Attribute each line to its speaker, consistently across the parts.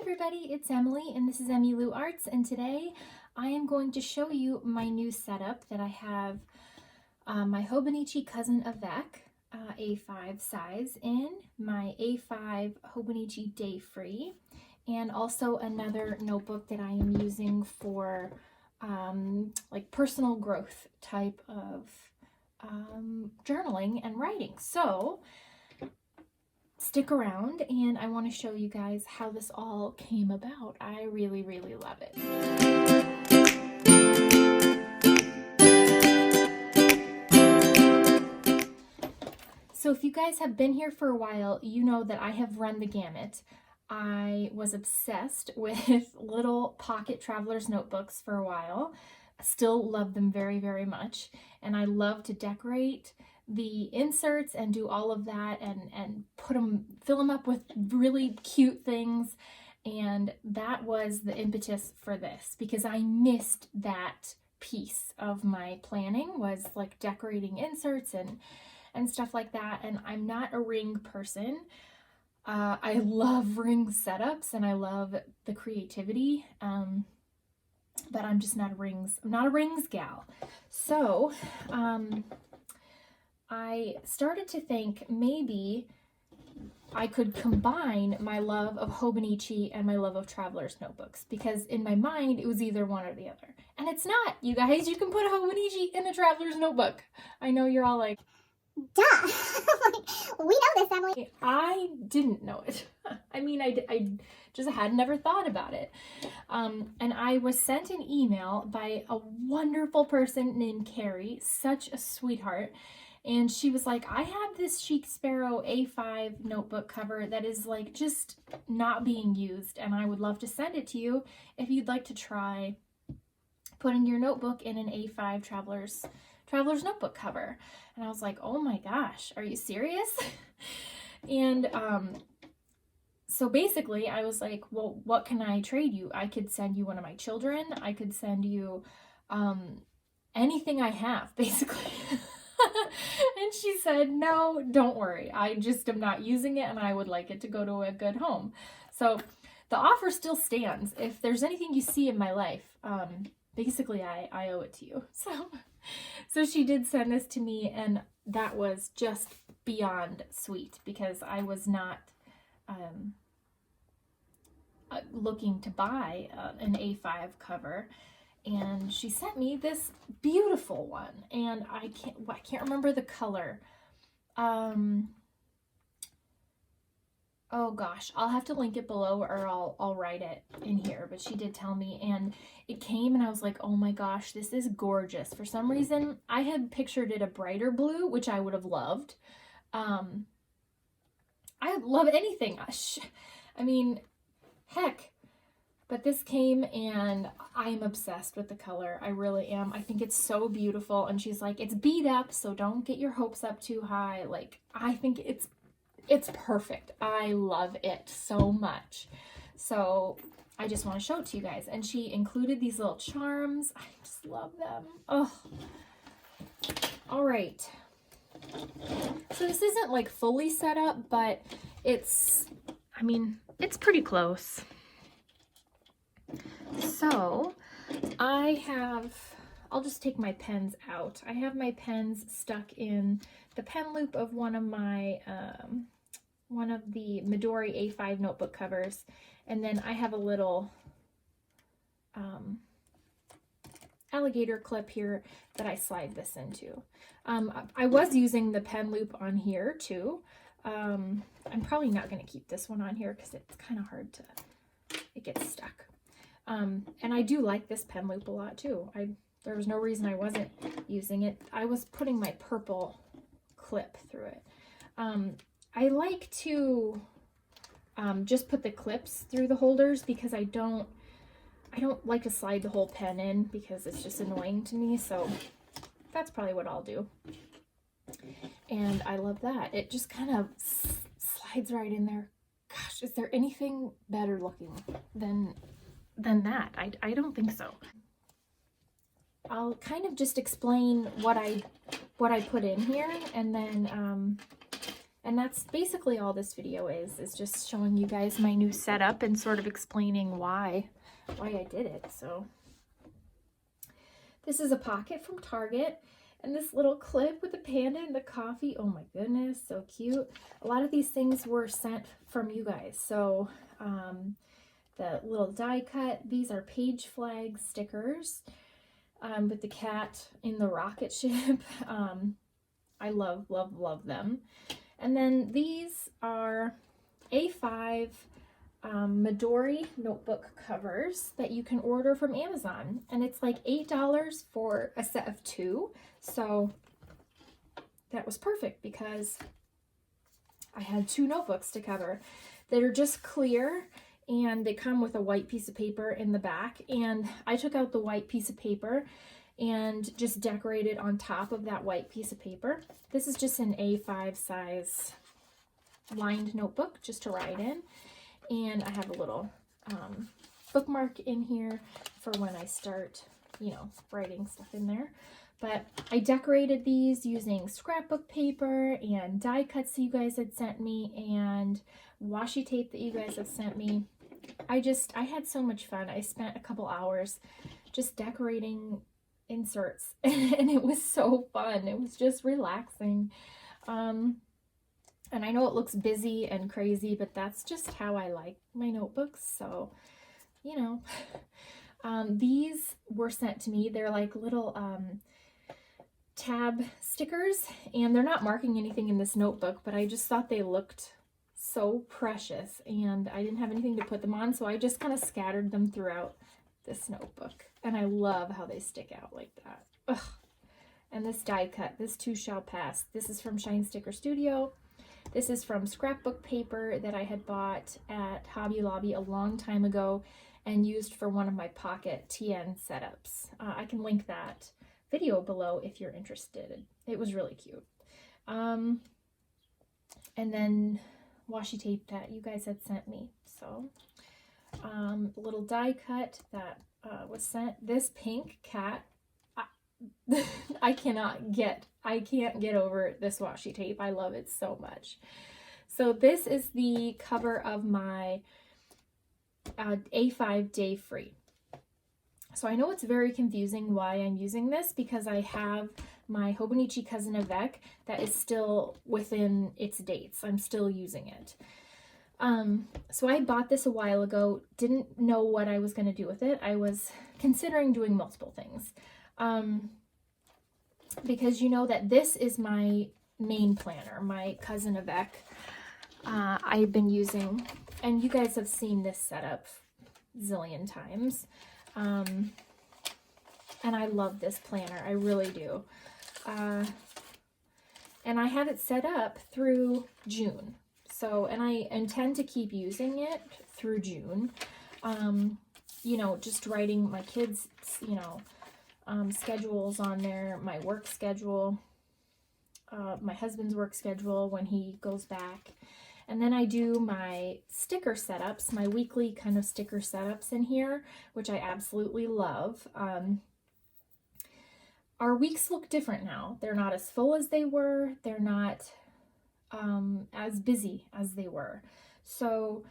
Speaker 1: everybody, it's Emily and this is EmiLou.Arts, and today I am going to show you my new setup that I have my Hobonichi cousin Avec A5 size in, my A5 Hobonichi Day-Free, and also another notebook that I am using for like personal growth type of journaling and writing. So stick around and I want to show you guys how this all came about. I really love it. So if you guys have been here for a while, you know that I have run the gamut. I was obsessed with little pocket traveler's notebooks for a while. I still love them very much, and I love to decorate the inserts and do all of that and fill them up with really cute things. And that was the impetus for this, because I missed that piece of my planning, was like decorating inserts and stuff like that. And I'm not a ring person. I love ring setups and I love the creativity, but I'm just not I'm not a rings gal. So I started to think maybe I could combine my love of Hobonichi and my love of traveler's notebooks, because in my mind it was either one or the other. And it's not, you guys. You can put a Hobonichi in a traveler's notebook. I know you're all like,
Speaker 2: duh. We know this, Emily.
Speaker 1: I didn't know it. I mean, I just had never thought about it. And I was sent an email by a wonderful person named Carrie, such a sweetheart. And she was like, I have this Chic Sparrow A5 notebook cover that is like just not being used, and I would love to send it to you if you'd like to try putting your notebook in an A5 traveler's notebook cover. And I was like, oh my gosh, are you serious? And so basically I was like, well, what can I trade you? I could send you one of my children. I could send you anything I have, basically. And she said, no, don't worry. I just am not using it and I would like it to go to a good home. So the offer still stands. If there's anything you see in my life, basically I owe it to you. So she did send this to me, and that was just beyond sweet, because I was not looking to buy an A5 cover. And she sent me this beautiful one, and I can't remember the color. Oh gosh, I'll have to link it below, or I'll write it in here, but she did tell me, and it came and I was like, oh my gosh, this is gorgeous. For some reason, I had pictured it a brighter blue, which I would have loved. I love anything. I mean, heck. But this came and I'm obsessed with the color. I really am. I think it's so beautiful. And she's like, it's beat up, so don't get your hopes up too high. Like, I think it's perfect. I love it so much. So I just want to show it to you guys. And she included these little charms. I just love them. Oh, all right. So this isn't like fully set up, but it's pretty close. So I'll just take my pens out. I have my pens stuck in the pen loop of one of the Midori A5 notebook covers. And then I have a little alligator clip here that I slide this into. I was using the pen loop on here too. I'm probably not going to keep this one on here because it's kind of hard it gets stuck. And I do like this pen loop a lot too. There was no reason I wasn't using it. I was putting my purple clip through it. I like to just put the clips through the holders, because I don't like to slide the whole pen in, because it's just annoying to me. So that's probably what I'll do. And I love that. It just kind of slides right in there. Gosh, is there anything better looking than that? I don't think so. I'll kind of just explain what I put in here, and then And that's basically all this video is just showing you guys my new setup and sort of explaining why I did it. So this is a pocket from Target, and this little clip with the panda and the coffee. Oh my goodness, so cute. A lot of these things were sent from you guys. So the little die cut, these are page flag stickers with the cat in the rocket ship. I love, love, love them. And then these are A5 Midori notebook covers that you can order from Amazon, and it's like $8 for a set of 2. So that was perfect because I had 2 notebooks to cover that are just clear, and they come with a white piece of paper in the back. And I took out the white piece of paper and just decorated on top of that white piece of paper. This is just an A5 size lined notebook just to write in. And I have a little bookmark in here for when I start, you know, writing stuff in there. But I decorated these using scrapbook paper and die cuts that you guys had sent me and washi tape that you guys have sent me. I had so much fun. I spent a couple hours just decorating inserts and it was so fun. It was just relaxing. And I know it looks busy and crazy, but that's just how I like my notebooks. So, you know, these were sent to me. They're like little tab stickers, and they're not marking anything in this notebook, but I just thought they looked so precious and I didn't have anything to put them on, so I just kind of scattered them throughout this notebook. And I love how they stick out like that. Ugh. And this die cut, this too shall pass. This is from Shine Sticker Studio. This is from scrapbook paper that I had bought at Hobby Lobby a long time ago and used for one of my pocket TN setups. I can link that video below if you're interested. It was really cute. And then washi tape that you guys had sent me. So a little die cut that was sent. This pink cat, I can't get over this washi tape. I love it so much. So this is the cover of my A5 Day-Free. So I know it's very confusing why I'm using this, because I have my Hobonichi cousin Avec that is still within its dates. I'm still using it. So I bought this a while ago, didn't know what I was going to do with it. I was considering doing multiple things. Because you know that this is my main planner, my cousin Avec. I've been using, and you guys have seen this setup zillion times. And I love this planner, I really do. And I have it set up through June. So, and I intend to keep using it through June. You know, just writing my kids, you know, schedules on there, my work schedule, my husband's work schedule when he goes back. And then I do my sticker setups, my weekly kind of sticker setups in here, which I absolutely love. Our weeks look different now. They're not as full as they were. They're not as busy as they were. So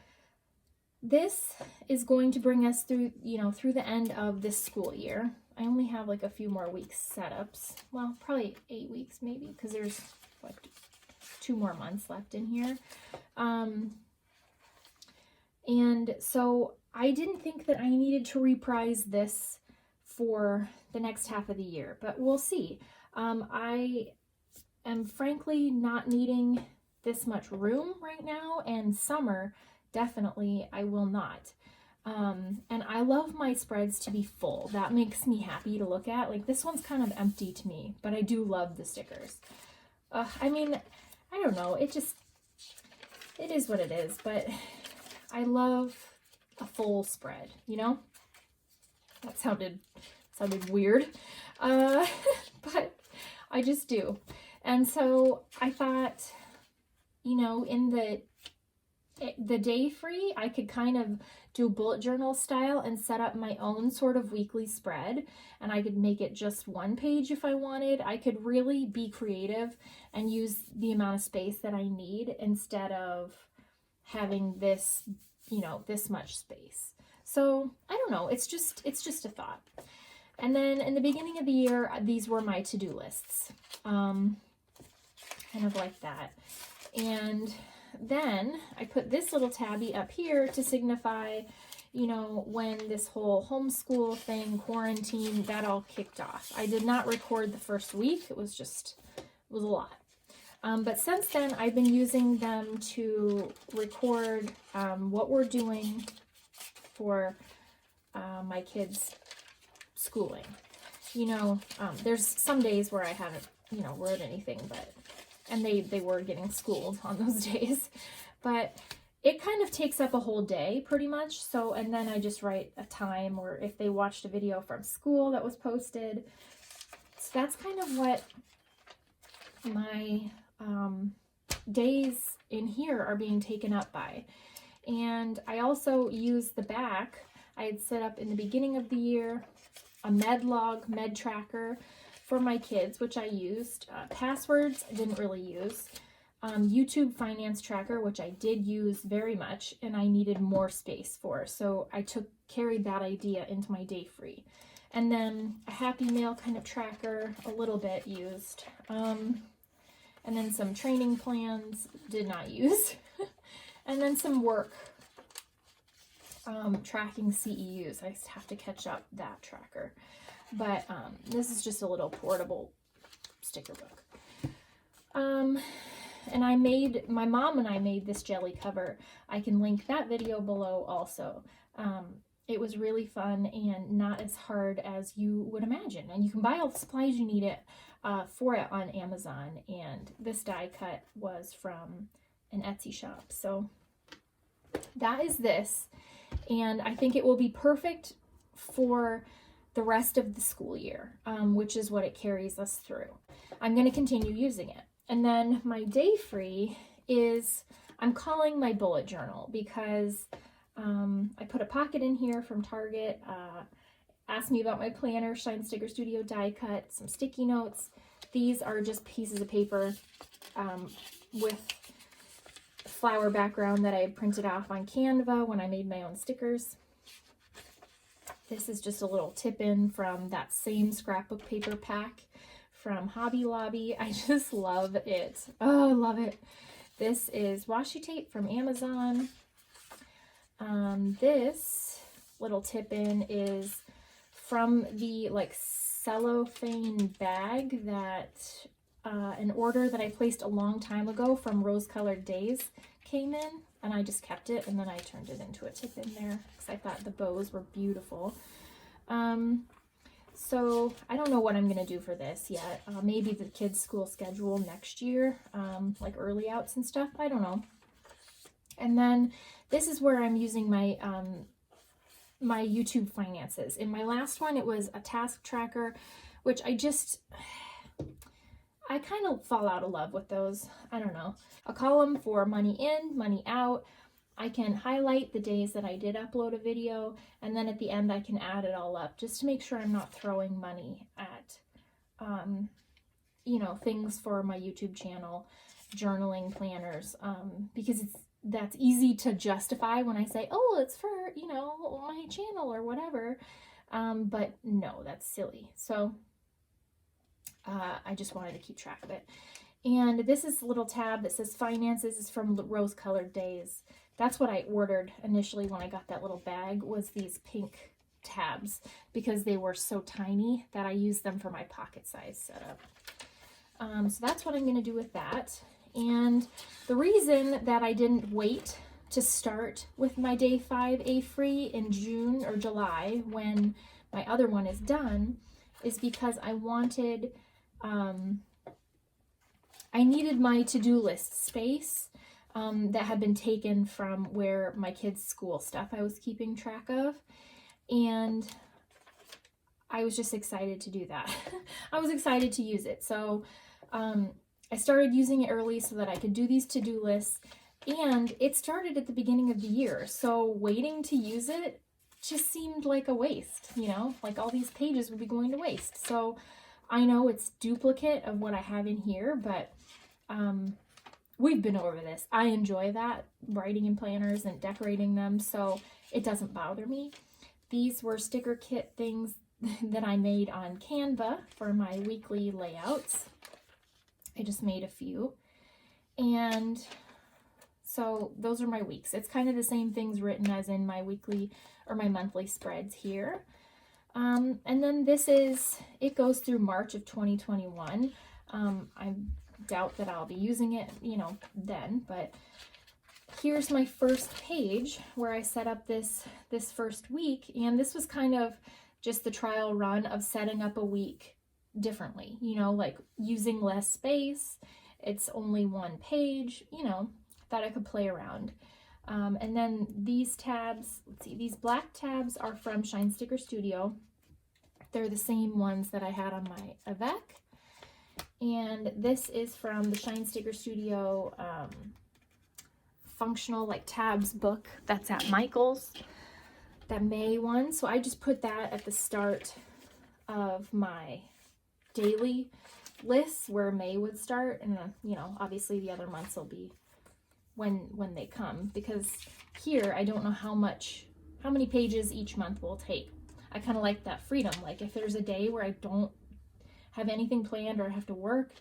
Speaker 1: this is going to bring us through, you know, through the end of this school year. I only have like a few more weeks setups. Well, probably 8 weeks maybe, because there's like 2 more months left in here. And so I didn't think that I needed to reprise this for the next half of the year, but we'll see. I am frankly not needing this much room right now, and summer, definitely I will not. And I love my spreads to be full. That makes me happy to look at. Like, this one's kind of empty to me, but I do love the stickers. I mean, I don't know. It is what it is, but I love a full spread, you know? That sounded weird, but I just do. And so I thought, you know, in the the DayFree, I could kind of do bullet journal style and set up my own sort of weekly spread, and I could make it just one page if I wanted. I could really be creative and use the amount of space that I need instead of having this, you know, this much space. So I don't know, it's just a thought. And then in the beginning of the year, these were my to-do lists, kind of like that. And then I put this little tabby up here to signify, you know, when this whole homeschool thing, quarantine, that all kicked off. I did not record the first week. It was a lot. But since then, I've been using them to record what we're doing for my kids' schooling. You know, there's some days where I haven't, you know, wrote anything, but and they were getting schooled on those days, but it kind of takes up a whole day pretty much. So, and then I just write a time, or if they watched a video from school that was posted. So that's kind of what my days in here are being taken up by. And I also use the back. I had set up in the beginning of the year a med tracker for my kids, which I used. Passwords I didn't really use. YouTube finance tracker, which I did use very much, and I needed more space for. So I carried that idea into my DayFree. And then a Happy Mail kind of tracker, a little bit used. And then some training plans, did not use. And then some work tracking CEUs. I have to catch up that tracker. But this is just a little portable sticker book. And my mom and I made this jelly cover. I can link that video below also. It was really fun and not as hard as you would imagine. And you can buy all the supplies you need for it on Amazon. And this die cut was from an Etsy shop. So that is this. And I think it will be perfect for the rest of the school year, which is what it carries us through. I'm going to continue using it. And then my DayFree is, I'm calling my bullet journal because I put a pocket in here from Target, asked me about my planner, Shine Sticker Studio die cut, some sticky notes. These are just pieces of paper with flower background that I had printed off on Canva when I made my own stickers. This is just a little tip-in from that same scrapbook paper pack from Hobby Lobby. I just love it. Oh, I love it. This is washi tape from Amazon. This little tip-in is from the like cellophane bag that an order that I placed a long time ago from Rose Colored Days came in, and I just kept it, and then I turned it into a tip-in there because I thought the bows were beautiful. So I don't know what I'm going to do for this yet. Maybe the kids' school schedule next year, like early outs and stuff. I don't know. And then this is where I'm using my my YouTube finances. In my last one, it was a task tracker, which I kind of fall out of love with those. I don't know. A column for money in, money out. I can highlight the days that I did upload a video, and then at the end I can add it all up just to make sure I'm not throwing money at, you know, things for my YouTube channel, journaling planners, because that's easy to justify when I say, oh, it's for, you know, my channel or whatever, but no, that's silly. So I just wanted to keep track of it. And this is a little tab that says finances. Is from Rose Colored Days. That's what I ordered initially when I got that little bag, was these pink tabs, because they were so tiny that I used them for my pocket size setup. So that's what I'm going to do with that. And the reason that I didn't wait to start with my Day 5 A-Free in June or July when my other one is done is because I wanted, I needed my to-do list space that had been taken from where my kids' school stuff I was keeping track of. And I was just excited to do that. I was excited to use it. So I started using it early so that I could do these to-do lists And it started at the beginning of the year, so waiting to use it just seemed like a waste, you know, like all these pages would be going to waste. So I know it's duplicate of what I have in here, but we've been over this. I enjoy that, writing in planners and decorating them, so it doesn't bother me. These were sticker kit things that I made on Canva for my weekly layouts. I just made a few. And so those are my weeks. It's kind of the same things written as in my weekly or my monthly spreads here. And then this is, it goes through March of 2021. I doubt that I'll be using it, you know, then, but here's my first page where I set up this first week. And this was kind of just the trial run of setting up a week differently, you know, like using less space. It's only one page, you know, thought I could play around. And then these tabs, let's see, these black tabs are from Shine Sticker Studio. They're the same ones that I had on my Avec. And this is from the Shine Sticker Studio functional like tabs book that's at Michael's, that May one. So I just put that at the start of my daily lists where May would start, and you know, obviously the other months will be when they come, because here I don't know how many pages each month will take. I kind of like that freedom. Like if there's a day where I don't have anything planned or I have to work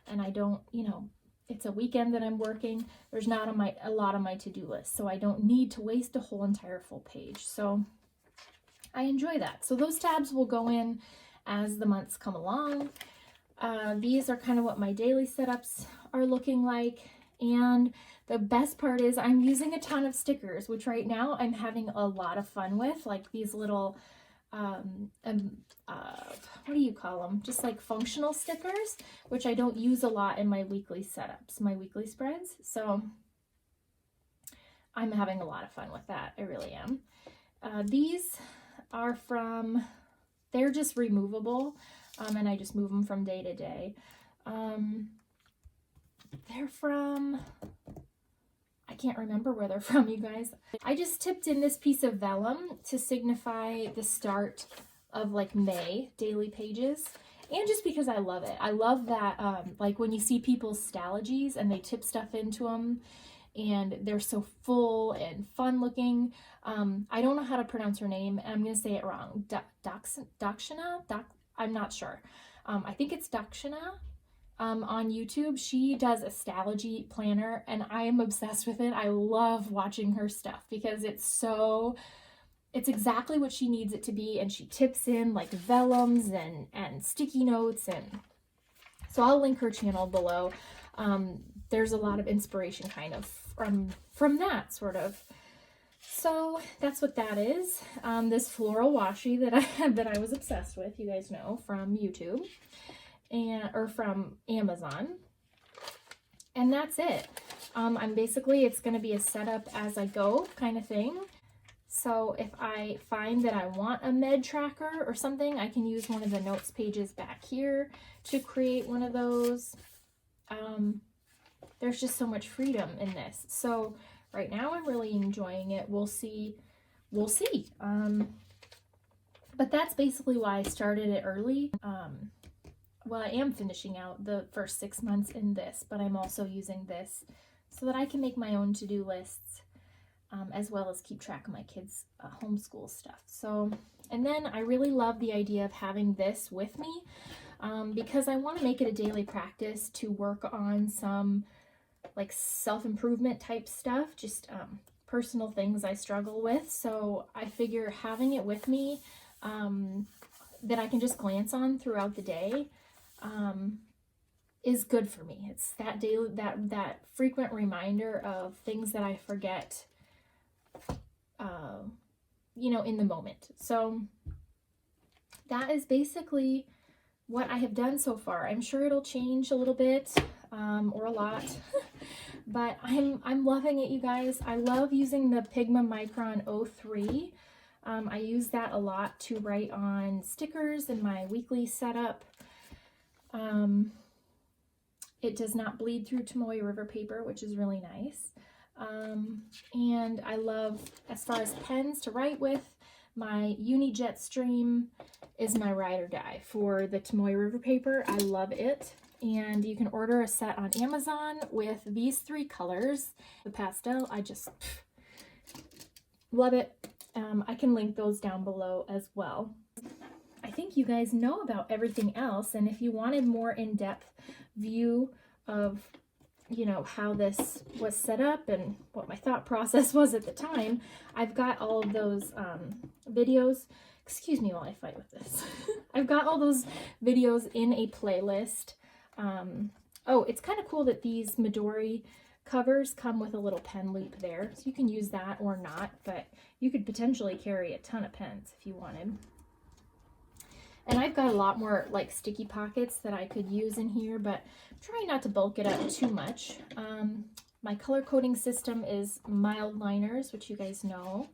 Speaker 1: and I don't, you know, it's a weekend that I'm working, there's not a lot on my to-do list, so I don't need to waste a whole entire full page. So I enjoy that. So those tabs will go in as the months come along. These are kind of what my daily setups are looking like. And the best part is I'm using a ton of stickers, which right now I'm having a lot of fun with, like these little, what do you call them? Just like functional stickers, which I don't use a lot in my weekly setups, my weekly spreads. So I'm having a lot of fun with that. I really am. These are from, they're just removable, and I just move them from day to day. They're from, I can't remember where they're from, you guys. I just tipped in this piece of vellum to signify the start of like May daily pages, and just because I love it. I love that, like when you see people's stalogies and they tip stuff into them and they're so full and fun looking. I don't know how to pronounce her name, and I'm going to say it wrong. Daksina? I'm not sure. I think it's Daksina. On YouTube, she does a stalogy planner, and I am obsessed with it. I love watching her stuff because it's exactly what she needs it to be, and she tips in like vellums and sticky notes, and so I'll link her channel below. There's a lot of inspiration kind of from that sort of. So that's what that is. This floral washi that I was obsessed with, you guys know, from YouTube. Or from Amazon, and that's it. I'm basically, it's going to be a setup as I go kind of thing. So if I find that I want a med tracker or something, I can use one of the notes pages back here to create one of those. There's just so much freedom in this. So right now I'm really enjoying it. We'll see. But that's basically why I started it early. Well, I am finishing out the first 6 months in this, but I'm also using this so that I can make my own to-do lists, as well as keep track of my kids' homeschool stuff. So, and then I really love the idea of having this with me, because I want to make it a daily practice to work on some like self-improvement type stuff, just personal things I struggle with. So I figure having it with me, that I can just glance on throughout the day, is good for me. It's that daily, that frequent reminder of things that I forget, you know, in the moment. So that is basically what I have done so far. I'm sure it'll change a little bit, or a lot, but I'm loving it, you guys. I love using the Pigma Micron 03. I use that a lot to write on stickers in my weekly setup. It does not bleed through Tomoe River paper, which is really nice. And I love, as far as pens to write with, my Uni Jetstream is my ride or die for the Tomoe River paper. I love it. And you can order a set on Amazon with these 3 colors. The pastel, I just love it. I can link those down below as well. I think you guys know about everything else, and if you wanted more in-depth view of, you know, how this was set up and what my thought process was at the time, I've got all of those videos. Excuse me while I fight with this. I've got all those videos in a playlist. Oh, it's kind of cool that these Midori covers come with a little pen loop there, so you can use that or not, but you could potentially carry a ton of pens if you wanted. And I've got a lot more like sticky pockets that I could use in here, but I'm trying not to bulk it up too much. My color coding system is Mildliners, which you guys know,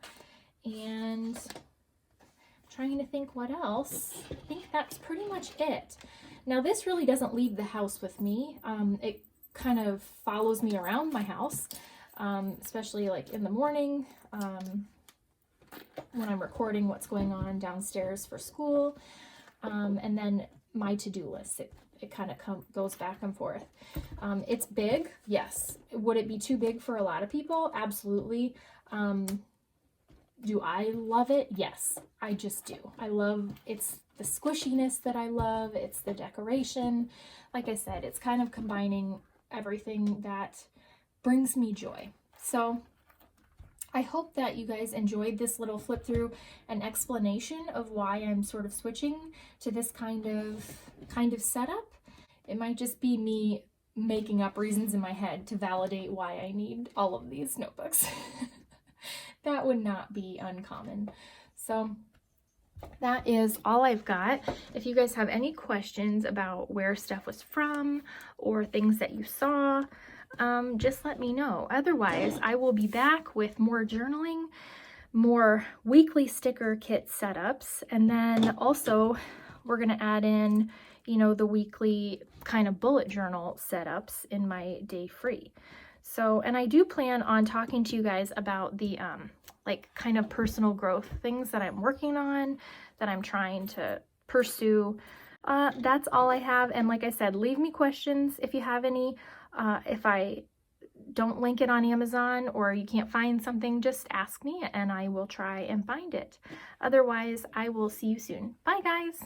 Speaker 1: and I'm trying to think what else. I think that's pretty much it. Now this really doesn't leave the house with me. It kind of follows me around my house, especially like in the morning when I'm recording what's going on downstairs for school. And then my to-do list, it kind of goes back and forth. It's big, yes. Would it be too big for a lot of people? Absolutely. Do I love it? Yes, I just do. I love, it's the squishiness that I love. It's the decoration. Like I said, it's kind of combining everything that brings me joy. So I hope that you guys enjoyed this little flip through and explanation of why I'm sort of switching to this kind of setup. It might just be me making up reasons in my head to validate why I need all of these notebooks. That would not be uncommon. So that is all I've got. If you guys have any questions about where stuff was from or things that you saw, just let me know. Otherwise, I will be back with more journaling, more weekly sticker kit setups, and then also we're going to add in, you know, the weekly kind of bullet journal setups in my day free. So, and I do plan on talking to you guys about the like kind of personal growth things that I'm working on, that I'm trying to pursue. That's all I have. And like I said, leave me questions if you have any. If I don't link it on Amazon or you can't find something, just ask me and I will try and find it. Otherwise, I will see you soon. Bye, guys.